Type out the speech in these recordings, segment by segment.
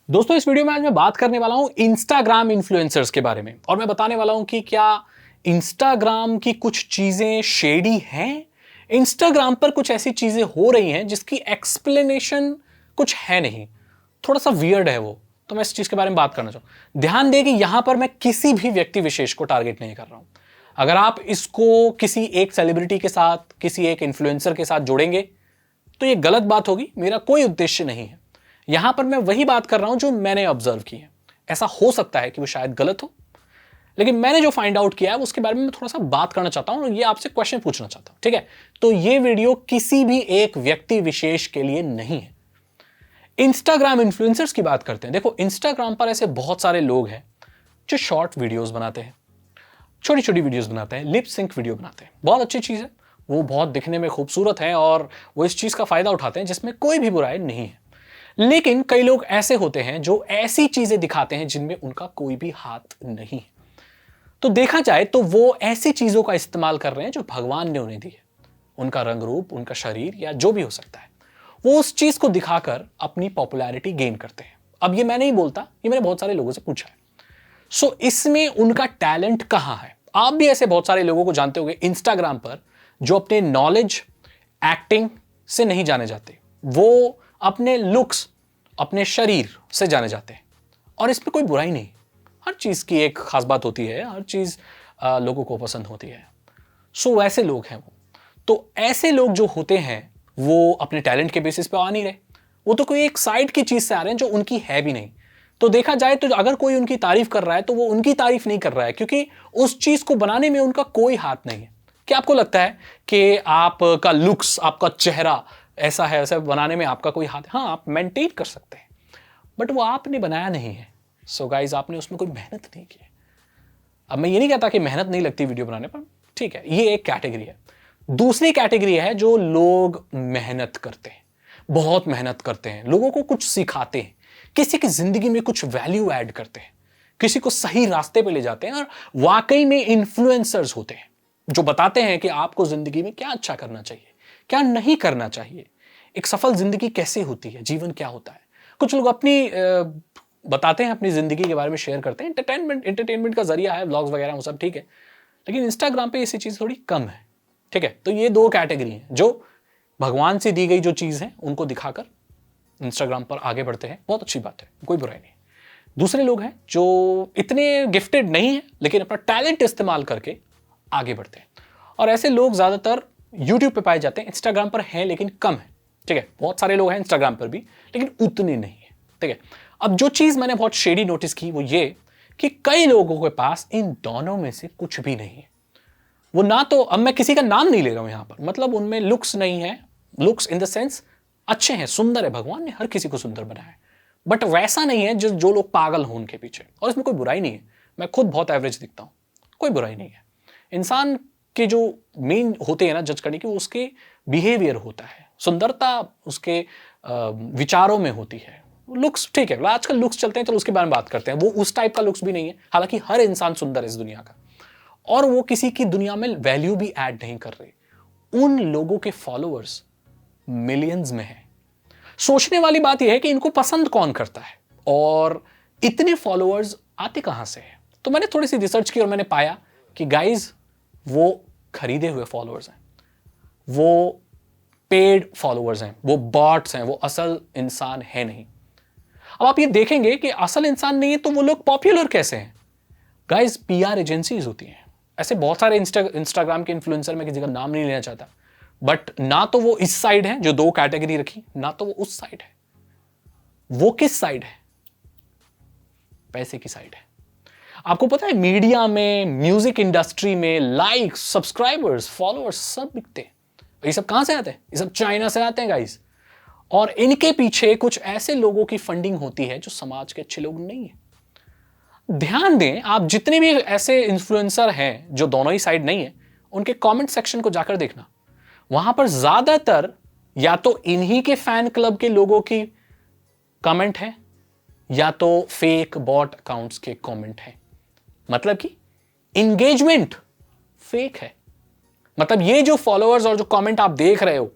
दोस्तों इस वीडियो में आज मैं बात करने वाला हूं इंस्टाग्राम इन्फ्लुएंसर्स के बारे में और मैं बताने वाला हूं कि क्या इंस्टाग्राम की कुछ चीजें शेडी हैं। इंस्टाग्राम पर कुछ ऐसी चीजें हो रही हैं जिसकी एक्सप्लेनेशन कुछ है नहीं, थोड़ा सा वियर्ड है वो। तो मैं इस चीज के बारे में बात करना चाहूं। ध्यान दें कि यहां पर मैं किसी भी व्यक्ति विशेष को टारगेट नहीं कर रहा हूं। अगर आप इसको किसी एक सेलिब्रिटी के साथ, किसी एक इन्फ्लुएंसर के साथ जोड़ेंगे तो ये गलत बात होगी। मेरा कोई उद्देश्य नहीं है। यहां पर मैं वही बात कर रहा हूं जो मैंने ऑब्जर्व की है। ऐसा हो सकता है कि वो शायद गलत हो, लेकिन मैंने जो फाइंड आउट किया है उसके बारे में मैं थोड़ा सा बात करना चाहता हूं और ये आपसे क्वेश्चन पूछना चाहता हूं, ठीक है। तो ये वीडियो किसी भी एक व्यक्ति विशेष के लिए नहीं है। इंस्टाग्राम इन्फ्लुएंसर्स की बात करते हैं। देखो, इंस्टाग्राम पर ऐसे बहुत सारे लोग हैं जो शॉर्ट वीडियोस बनाते हैं, छोटी छोटी वीडियोस बनाते हैं, लिप सिंक वीडियो बनाते हैं। बहुत अच्छी चीज है, वो बहुत दिखने में खूबसूरत है और वो इस चीज का फायदा उठाते हैं जिसमें कोई भी बुराई नहीं है। लेकिन कई लोग ऐसे होते हैं जो ऐसी चीजें दिखाते हैं जिनमें उनका कोई भी हाथ नहीं है। तो देखा जाए तो वो ऐसी चीजों का इस्तेमाल कर रहे हैं जो भगवान ने उन्हें दी है। उनका रंग रूप, उनका शरीर या जो भी हो सकता है, वो उस चीज को दिखाकर अपनी पॉपुलैरिटी गेन करते हैं। अब ये मैं नहीं बोलता, ये मैंने बहुत सारे लोगों से पूछा है। सो इसमें उनका टैलेंट कहां है? आप भी ऐसे बहुत सारे लोगों को जानते होंगे इंस्टाग्राम पर जो अपने नॉलेज, एक्टिंग से नहीं जाने जाते, वो अपने लुक्स, अपने शरीर से जाने जाते हैं। और इसमें कोई बुराई नहीं। हर चीज की एक खास बात होती है, हर चीज लोगों को पसंद होती है। सो वैसे लोग हैं वो। तो ऐसे लोग जो होते हैं वो अपने टैलेंट के बेसिस पे आ नहीं रहे, वो तो कोई एक साइड की चीज से आ रहे हैं जो उनकी है भी नहीं। तो देखा जाए तो अगर कोई उनकी तारीफ कर रहा है तो वो उनकी तारीफ नहीं कर रहा है, क्योंकि उस चीज को बनाने में उनका कोई हाथ नहीं है। क्या आपको लगता है कि आपका लुक्स, आपका चेहरा ऐसा है, ऐसा बनाने में आपका कोई हाथ? हाँ, आप मेंटेन कर सकते हैं, बट वो आपने बनाया नहीं है। सो गाइज, आपने उसमें कोई मेहनत नहीं की है। अब मैं ये नहीं कहता कि मेहनत नहीं लगती वीडियो बनाने पर, ठीक है, ये एक कैटेगरी है। दूसरी कैटेगरी है जो लोग मेहनत करते हैं, बहुत मेहनत करते हैं, लोगों को कुछ सिखाते हैं, किसी की जिंदगी में कुछ वैल्यू ऐड करते हैं, किसी को सही रास्ते पे ले जाते हैं और वाकई में इन्फ्लुएंसर्स होते हैं जो बताते हैं कि आपको जिंदगी में क्या अच्छा करना चाहिए, क्या नहीं करना चाहिए, एक सफल जिंदगी कैसे होती है, जीवन क्या होता है। कुछ लोग अपनी बताते हैं, अपनी जिंदगी के बारे में शेयर करते हैं। एंटरटेनमेंट का जरिया है, व्लॉग्स वगैरह, वो सब ठीक है, लेकिन इंस्टाग्राम पे ऐसी चीज थोड़ी कम है, ठीक है। तो ये दो कैटेगरी हैं जो भगवान से दी गई जो चीज है उनको दिखाकर इंस्टाग्राम पर आगे बढ़ते हैं। बहुत अच्छी बात है, कोई बुराई नहीं। दूसरे लोग हैं जो इतने गिफ्टेड नहीं है लेकिन अपना टैलेंट इस्तेमाल करके आगे बढ़ते हैं, और ऐसे लोग ज्यादातर यूट्यूब पे पाए जाते हैं। इंस्टाग्राम पर हैं लेकिन कम है, ठीक है। बहुत सारे लोग हैं इंस्टाग्राम पर भी, लेकिन उतने नहीं है, ठीक है। अब जो चीज मैंने बहुत शेडी नोटिस की वो ये कि कई लोगों के पास इन दोनों में से कुछ भी नहीं है। वो ना तो, अब मैं किसी का नाम नहीं ले रहा हूं यहां पर, मतलब उनमें लुक्स नहीं है, लुक्स इन द सेंस अच्छे हैं, सुंदर है, भगवान ने हर किसी को सुंदर बनाया है, बट वैसा नहीं है जो लोग पागल हों उनके पीछे। और इसमें कोई बुराई नहीं है, मैं खुद बहुत एवरेज दिखता हूं, कोई बुराई नहीं है। इंसान के जो मेन होते हैं ना जज करने की, वो उसके बिहेवियर होता है, सुंदरता उसके विचारों में होती है। लुक्स ठीक है, आजकल लुक्स चलते हैं, चलो उसके बारे में बात करते हैं। वो उस टाइप का लुक्स भी नहीं है, हालांकि हर इंसान सुंदर है इस दुनिया का, और वो किसी की दुनिया में वैल्यू भी ऐड नहीं कर रहे। उन लोगों के फॉलोअर्स मिलियंस में है। सोचने वाली बात यह है कि इनको पसंद कौन करता है और इतने फॉलोअर्स आते कहां से हैं। तो मैंने थोड़ी सी रिसर्च की और मैंने पाया कि गाइज, वो खरीदे हुए फॉलोअर्स हैं, वो पेड फॉलोअर्स हैं, वो बॉट्स हैं, वो असल इंसान है नहीं। अब आप ये देखेंगे कि असल इंसान नहीं है तो वो लोग पॉपुलर कैसे हैं? गाइज, पीआर एजेंसीज होती हैं। ऐसे बहुत सारे इंस्टाग्राम के इन्फ्लुएंसर, मैं किसी का नाम नहीं लेना चाहता, बट ना तो वो इस साइड है जो दो कैटेगरी रखी, ना तो वो उस साइड है। वो किस साइड है? पैसे की साइड है। आपको पता है मीडिया में, म्यूजिक इंडस्ट्री में लाइक्स, सब्सक्राइबर्स, फॉलोअर्स सब बिकते हैं। ये सब कहां से आते हैं? ये सब चाइना से आते हैं गाइस। और इनके पीछे कुछ ऐसे लोगों की फंडिंग होती है जो समाज के अच्छे लोग नहीं है। ध्यान दें, आप जितने भी ऐसे इन्फ्लुएंसर हैं जो दोनों ही साइड नहीं है, उनके कमेंट सेक्शन को जाकर देखना। वहां पर ज्यादातर या तो इन्हीं के फैन क्लब के लोगों की कमेंट है या तो फेक बॉट अकाउंट्स के कमेंट है। मतलब कि इंगेजमेंट फेक है। मतलब ये जो फॉलोअर्स और जो कमेंट आप देख रहे हो,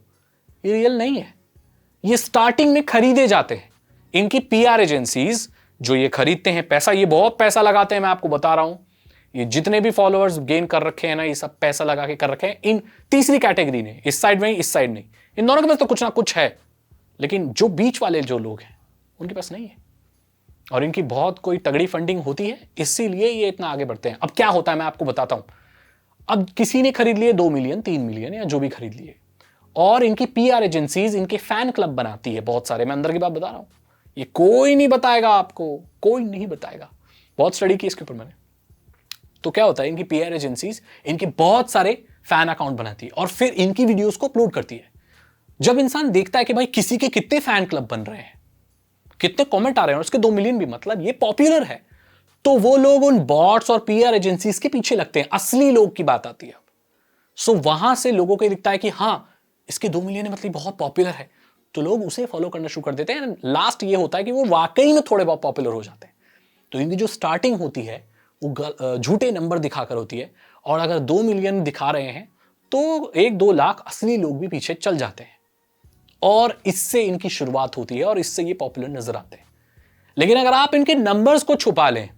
ये रियल नहीं है। ये स्टार्टिंग में खरीदे जाते हैं। इनकी पीआर एजेंसीज जो ये खरीदते हैं, पैसा, ये बहुत पैसा लगाते हैं, मैं आपको बता रहा हूं। ये जितने भी फॉलोअर्स गेन कर रखे हैं ना, ये सब पैसा लगा के कर रखे हैं इन तीसरी कैटेगरी ने, इस साइड में, इस साइड नहीं। इन दोनों के पास तो कुछ ना कुछ है, लेकिन जो बीच वाले जो लोग हैं उनके पास नहीं है, और इनकी बहुत कोई तगड़ी फंडिंग होती है, इसीलिए ये इतना आगे बढ़ते हैं। अब क्या होता है मैं आपको बताता हूं। अब किसी ने खरीद लिए 2 मिलियन, 3 मिलियन या जो भी खरीद लिए, और इनकी पीआर एजेंसीज इनके फैन क्लब बनाती है बहुत सारे। मैं अंदर की बात बता रहा हूं, ये कोई नहीं बताएगा आपको, कोई नहीं बताएगा। बहुत स्टडी की इसके ऊपर मैंने। तो क्या होता है, इनकी पीआर एजेंसीज इनके बहुत सारे फैन अकाउंट बनाती है और फिर इनकी वीडियोस को अपलोड करती है। जब इंसान देखता है कि भाई किसी के कितने फैन क्लब बन रहे हैं, कितने कमेंट आ रहे हैं, और उसके 2 मिलियन भी, मतलब ये पॉपुलर है, तो वो लोग उन बॉट्स और पीआर एजेंसीज के पीछे लगते हैं। असली लोग की बात आती है अब। सो वहां से लोगों को दिखता है कि हाँ इसके 2 मिलियन है, मतलब बहुत पॉपुलर है, तो लोग उसे फॉलो करना शुरू कर देते हैं। लास्ट ये होता है कि वो वाकई में थोड़े बहुत पॉपुलर हो जाते हैं। तो इनकी जो स्टार्टिंग होती है वो झूठे नंबर दिखाकर होती है, और अगर 2 मिलियन दिखा रहे हैं तो 1-2 लाख असली लोग भी पीछे चल जाते हैं, और इससे इनकी शुरुआत होती है और इससे ये पॉपुलर नजर आते हैं। लेकिन अगर आप इनके नंबर्स को छुपा लें,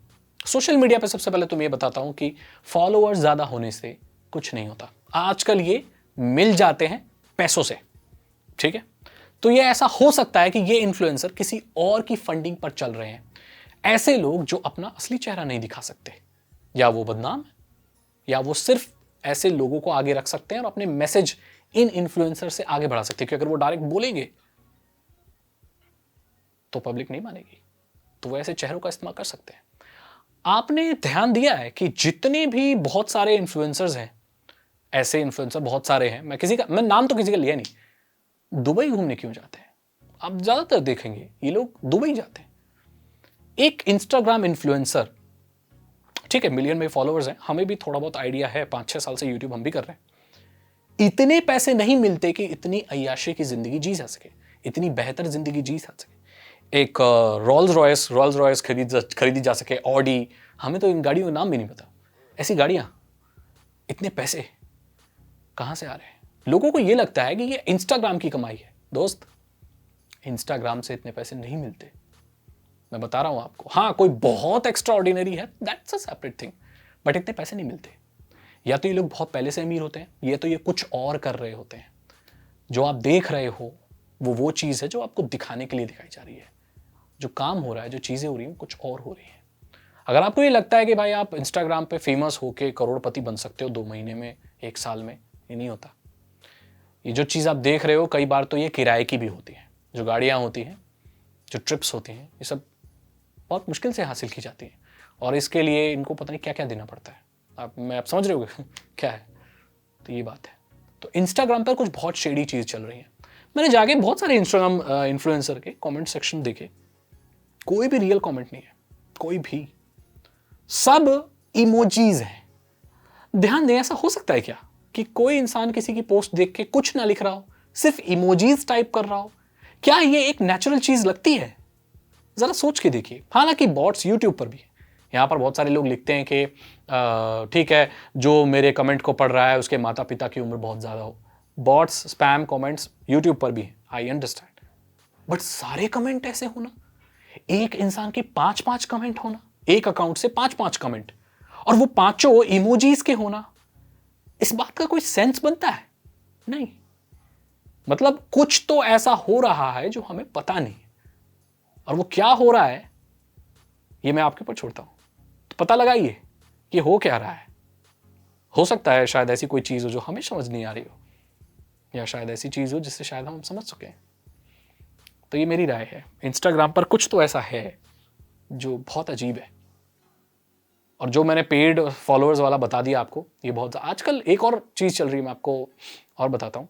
सोशल मीडिया पे सबसे पहले तो मैं ये बताता हूं कि फॉलोअर्स ज्यादा होने से कुछ नहीं होता। आजकल ये मिल जाते हैं पैसों से, ठीक है। तो ये ऐसा हो सकता है कि ये इन्फ्लुएंसर किसी और की फंडिंग पर चल रहे हैं। ऐसे लोग जो अपना असली चेहरा नहीं दिखा सकते, या वो बदनाम है, या वो सिर्फ ऐसे लोगों को आगे रख सकते हैं और अपने मैसेज इन इन्फ्लुएंसर से आगे बढ़ा सकते हैं, क्योंकि अगर वो डायरेक्ट बोलेंगे तो पब्लिक नहीं मानेगी, तो वो ऐसे चेहरों का इस्तेमाल कर सकते हैं। आपने ध्यान दिया है कि जितने भी बहुत सारे इन्फ्लुएंसर्स हैं, ऐसे इन्फ्लुएंसर बहुत सारे हैं, मैं नाम तो किसी का लिया नहीं, दुबई घूमने क्यों जाते हैं? आप ज्यादातर देखेंगे ये लोग दुबई जाते हैं। एक इंस्टाग्राम इन्फ्लुएंसर, ठीक है, मिलियन में फॉलोअर्स हैं, हमें भी थोड़ा बहुत आइडिया है, 5-6 साल से यूट्यूब हम भी कर रहे हैं। इतने पैसे नहीं मिलते कि इतनी अय्याशी की जिंदगी जी जा सके, इतनी बेहतर जिंदगी जी जा सके, एक रोल्स रॉयस खरीदी जा सके, ऑडी, हमें तो इन गाड़ियों का नाम भी नहीं पता। ऐसी गाड़ियां, इतने पैसे कहां से आ रहे हैं? लोगों को यह लगता है कि ये इंस्टाग्राम की कमाई है। दोस्त, इंस्टाग्राम से इतने पैसे नहीं मिलते, मैं बता रहा हूं आपको। हाँ, कोई बहुत एक्स्ट्रा ऑर्डिनरी है, that's a separate thing, but इतने पैसे नहीं मिलते। या तो ये लोग बहुत पहले से अमीर होते हैं, या तो ये कुछ और कर रहे होते हैं। जो आप देख रहे हो वो चीज है जो आपको दिखाने के लिए दिखाई जा रही है। जो काम हो रहा है, जो चीजें हो रही हैं, कुछ और हो रही हैं। अगर आपको ये लगता है कि भाई आप इंस्टाग्राम पे फेमस होके करोड़पति बन सकते हो 2 महीने में, 1 साल में, ये नहीं होता। ये जो चीज आप देख रहे हो, कई बार तो ये किराए की भी होती है। जो गाड़ियां होती हैं, जो ट्रिप्स होती हैं, ये सब बहुत मुश्किल से हासिल की जाती है, और इसके लिए इनको पता नहीं क्या क्या देना पड़ता है। आप समझ रहे हो क्या है? तो ये बात है। तो इंस्टाग्राम पर कुछ बहुत शेडी चीज चल रही है। मैंने जाके बहुत सारे इंस्टाग्राम इन्फ्लुएंसर के कमेंट सेक्शन देखे, कोई भी रियल कमेंट नहीं है, कोई भी, सब इमोजीज हैं। ध्यान दें, ऐसा हो सकता है क्या कि कोई इंसान किसी की पोस्ट देख के कुछ ना लिख रहा हो, सिर्फ इमोजीज टाइप कर रहा हो? क्या ये एक नेचुरल चीज लगती है? जरा सोच के देखिए। हालांकि बॉट्स यूट्यूब पर भी है। यहां पर बहुत सारे लोग लिखते हैं कि ठीक है, जो मेरे कमेंट को पढ़ रहा है उसके माता पिता की उम्र बहुत ज्यादा हो। बॉट्स, स्पैम कमेंट्स यूट्यूब पर भी है, आई अंडरस्टैंड, बट सारे कमेंट ऐसे होना, एक इंसान के 5-5 कमेंट होना, एक अकाउंट से 5-5 कमेंट, और वो पांचों इमोजीज के होना, इस बात का कोई सेंस बनता है? नहीं। मतलब कुछ तो ऐसा हो रहा है जो हमें पता नहीं, और वो क्या हो रहा है ये मैं आपके ऊपर छोड़ता हूं। तो पता लगाइए कि हो क्या रहा है। हो सकता है शायद ऐसी कोई चीज हो जो हमें समझ नहीं आ रही हो, या शायद ऐसी चीज हो जिससे शायद हम समझ सकें। तो ये मेरी राय है। इंस्टाग्राम पर कुछ तो ऐसा है जो बहुत अजीब है, और जो मैंने पेड फॉलोअर्स वाला बता दिया आपको, ये बहुत। आजकल एक और चीज चल रही है, मैं आपको और बताता हूं।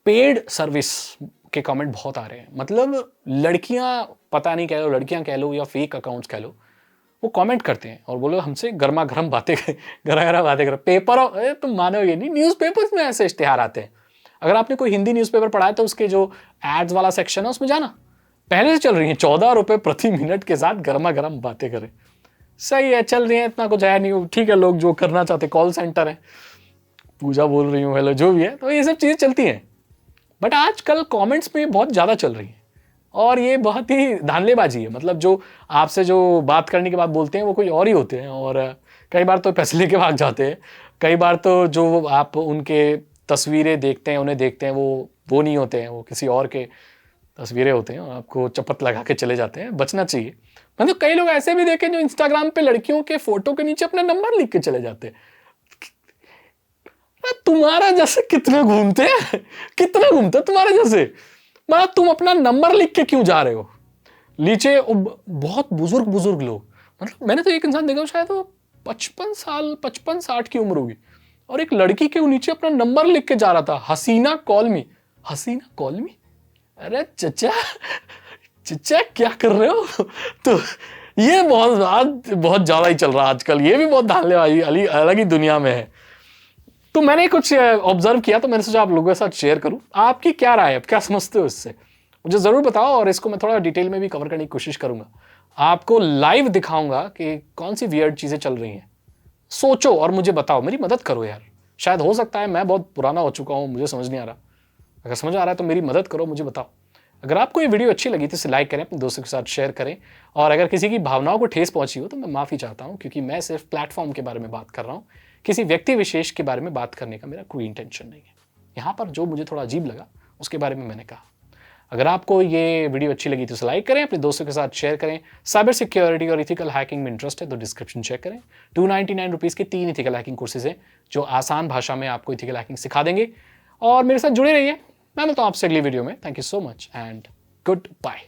पेड सर्विस के कमेंट बहुत आ रहे हैं। मतलब लड़कियां, पता नहीं कह लो, लड़कियां कह लो या फेक अकाउंट्स कह लो, वो कमेंट करते हैं और बोलो हमसे गर्मा गर्म बातें कर। पेपर, तुम मानो ये नहीं, न्यूज़पेपर्स में ऐसे इश्तिहार आते हैं। अगर आपने कोई हिंदी न्यूज़पेपर पढ़ा है तो उसके जो एड्स वाला सेक्शन है उसमें जाना, पहले से चल रही है 14 रुपए प्रति मिनट के साथ गर्मा गर्म बातें करें। सही है, चल रही है, इतना कुछ है नहीं, ठीक है। लोग जो करना चाहते, कॉल सेंटर है, पूजा बोल रही हूँ, हेलो, जो भी है, तो ये सब चीजें चलती हैं। बट आजकल कमेंट्स में बहुत ज्यादा चल रही है, और ये बहुत ही धांधलेबाजी है। मतलब जो आपसे जो बात करने के बाद बोलते हैं वो कोई और ही होते हैं, और कई बार तो पैसे लेके भाग जाते हैं। कई बार तो जो आप उनके तस्वीरें देखते हैं, उन्हें देखते हैं, वो नहीं होते हैं, वो किसी और के तस्वीरें होते हैं और आपको चपत लगा के चले जाते हैं। बचना चाहिए। मतलब कई लोग ऐसे भी देखे जो इंस्टाग्राम पे लड़कियों के फोटो के नीचे अपना नंबर लिख के चले जाते हैं। तुम्हारा जैसे कितने घूमते हैं, कितने घूमते हैं तुम्हारे जैसे। मतलब तुम अपना नंबर लिख के क्यों जा रहे हो नीचे? बहुत बुजुर्ग बुजुर्ग लोग, मतलब मैंने तो एक इंसान देखा शायद वो 55-60 की उम्र होगी, और एक लड़की के नीचे अपना नंबर लिख के जा रहा था, हसीना कॉल मी। हसीना कॉल मी? अरे चचा, चचा क्या कर रहे हो? तो ये बहुत ज्यादा ही चल रहा है आजकल। ये भी बहुत धांधले वाली अलग ही दुनिया में है। तो मैंने कुछ ऑब्जर्व किया, तो मैंने सोचा आप लोगों के साथ शेयर करूं। आपकी क्या राय है, क्या समझते हो इससे? मुझे जरूर बताओ, और इसको मैं थोड़ा डिटेल में भी कवर करने की कोशिश करूंगा। आपको लाइव दिखाऊंगा कि कौन सी वियर्ड चीजें चल रही हैं। सोचो और मुझे बताओ, मेरी मदद करो यार। शायद हो सकता है मैं बहुत पुराना हो चुका हूं, मुझे समझ नहीं आ रहा। अगर समझ आ रहा है तो मेरी मदद करो, मुझे बताओ। अगर आपको ये वीडियो अच्छी लगी तो इसे लाइक करें, अपने दोस्तों के साथ शेयर करें, और अगर किसी की भावनाओं को ठेस पहुंची हो तो मैं माफ़ी चाहता हूं, क्योंकि मैं सिर्फ प्लेटफॉर्म के बारे में बात कर रहा हूं। किसी व्यक्ति विशेष के बारे में बात करने का मेरा कोई इंटेंशन नहीं है। यहाँ पर जो मुझे थोड़ा अजीब लगा उसके बारे में मैंने कहा। अगर आपको ये वीडियो अच्छी लगी तो इसे लाइक करें, अपने दोस्तों के साथ शेयर करें। साइबर सिक्योरिटी और इथिकल हैकिंग में इंटरेस्ट है तो डिस्क्रिप्शन चेक करें। 299 रुपीज़ के 3 इथिकल हैकिंग कोर्सेज हैं जो आसान भाषा में आपको इथिकल हैकिंग सिखा देंगे। और मेरे साथ जुड़े रहिए। मैं मिलता हूं आपसे अगली वीडियो में। Thank you so much and good bye.